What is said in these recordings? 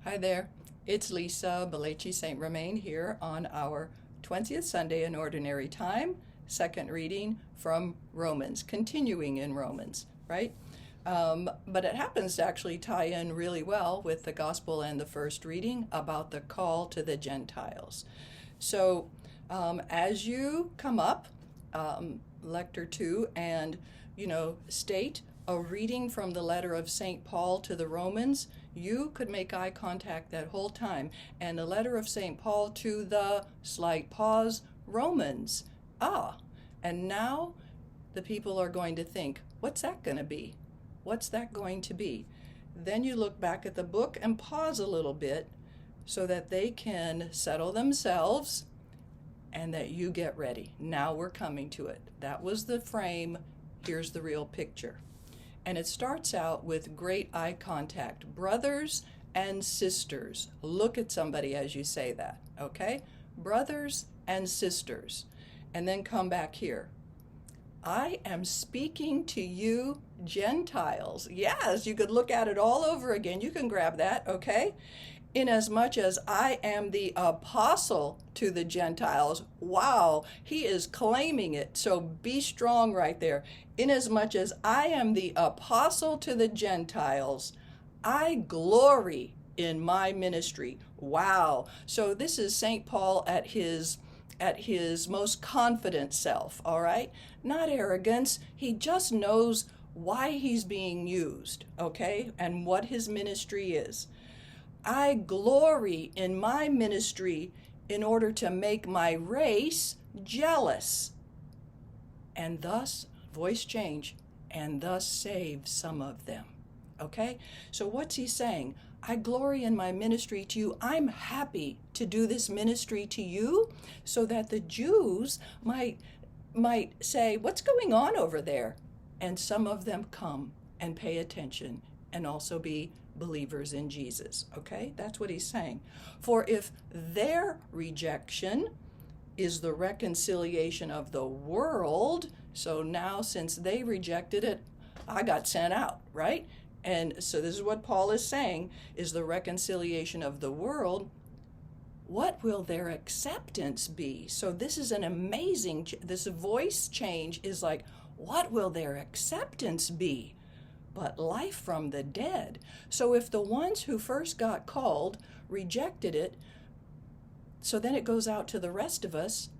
Hi there, it's Lisa Belleci St. Romain here on our 20th Sunday in Ordinary Time, second reading from Romans, continuing in Romans, right? But it happens to actually tie in really well with the gospel and the first reading about the call to the Gentiles. So as you come up, Lector 2, and state a reading from the letter of St. Paul to the Romans, you could make eye contact that whole time. And the letter of St. Paul to the, slight pause, Romans. And now the people are going to think, what's that going to be? What's that going to be? Then you look back at the book and pause a little bit so that they can settle themselves and that you get ready. Now we're coming to it. That was the frame. Here's the real picture. And it starts out with great eye contact. Brothers and sisters. Look at somebody as you say that, okay? Brothers and sisters. And then come back here. I am speaking to you, Gentiles. Yes, you could look at it all over again. You can grab that, okay? Inasmuch as I am the apostle to the Gentiles. Wow, he is claiming it. So be strong right there. Inasmuch as I am the apostle to the Gentiles, I glory in my ministry. Wow. So this is St. Paul at his most confident self, all right? Not arrogance. He just knows why he's being used, okay? And what his ministry is. I glory in my ministry in order to make my race jealous, and thus, voice change, and thus save some of them. Okay? So what's he saying? I glory in my ministry to you. I'm happy to do this ministry to you so that the Jews might say, what's going on over there? And some of them come and pay attention and also be believers in Jesus, okay? That's what he's saying. For if their rejection is the reconciliation of the world, so now since they rejected it, I got sent out, right? And so this is what Paul is saying, is the reconciliation of the world. What will their acceptance be? So this is an amazing, this voice change is like, what will their acceptance be? But life from the dead. So if the ones who first got called rejected it, so then it goes out to the rest of us,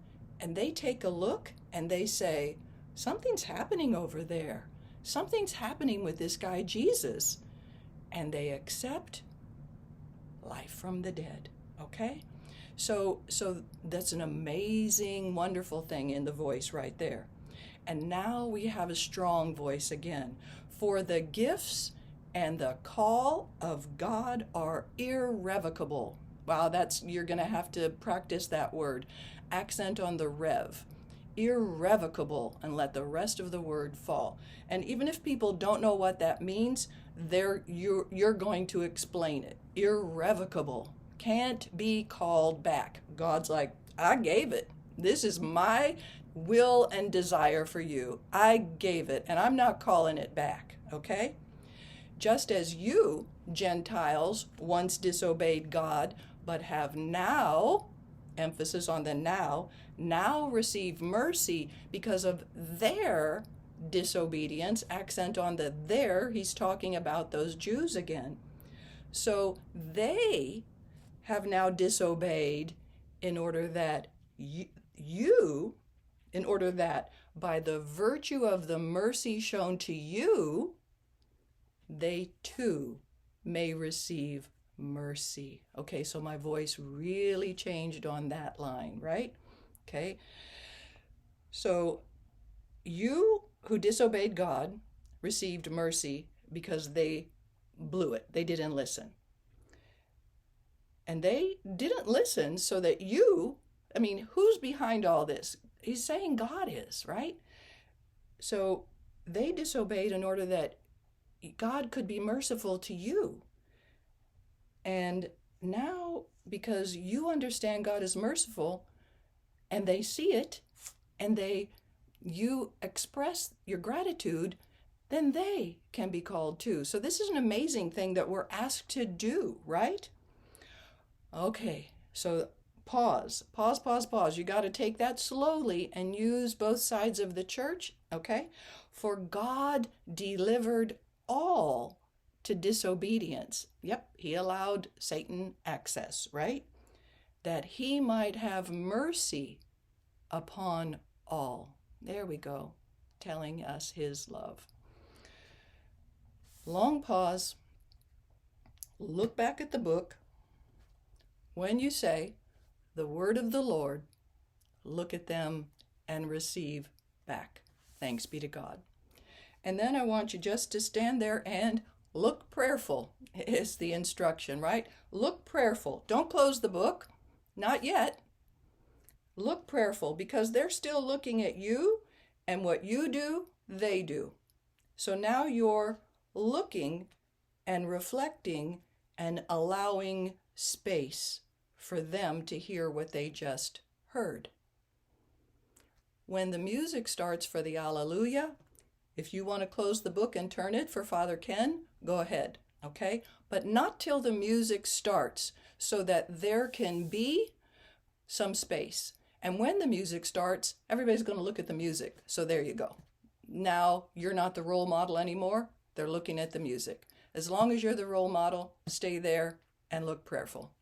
and they take a look and they say, something's happening over there. Something's happening with this guy Jesus. And they accept life from the dead, okay? So that's an amazing, wonderful thing in the voice right there. And now we have a strong voice again. For the gifts and the call of God are irrevocable. Wow, you're going to have to practice that word. Accent on the rev. Irrevocable, and let the rest of the word fall. And even if people don't know what that means, you're going to explain it. Irrevocable. Can't be called back. God's like, I gave it. This is my will and desire for you. I gave it, and I'm not calling it back, okay? Just as you, Gentiles, once disobeyed God, but have now, emphasis on the now receive mercy because of their disobedience, accent on the their, he's talking about those Jews again. So they have now disobeyed in order that in order that by the virtue of the mercy shown to you, they too may receive mercy. Okay, so my voice really changed on that line, right? Okay, so you who disobeyed God received mercy because they blew it. They didn't listen. And they didn't listen so that who's behind all this? He's saying God is, right? So they disobeyed in order that God could be merciful to you. And now, because you understand God is merciful, and they see it, and you express your gratitude, then they can be called too. So this is an amazing thing that we're asked to do, right? Okay, so pause. You got to take that slowly and use both sides of the church, okay? For God delivered all to disobedience. Yep, he allowed Satan access, right? That he might have mercy upon all. There we go, telling us his love. Long pause. Look back at the book. When you say, the word of the Lord, look at them and receive back. Thanks be to God. And then I want you just to stand there and look prayerful, is the instruction, right? Look prayerful. Don't close the book. Not yet. Look prayerful, because they're still looking at you, and what you do, they do. So now you're looking and reflecting and allowing space for them to hear what they just heard. When the music starts for the Alleluia, if you want to close the book and turn it for Father Ken, go ahead, okay? But not till the music starts, so that there can be some space. And when the music starts, everybody's going to look at the music. So there you go. Now you're not the role model anymore. They're looking at the music. As long as you're the role model, stay there and look prayerful.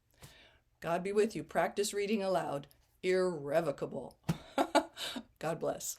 God be with you. Practice reading aloud. Irrevocable. God bless.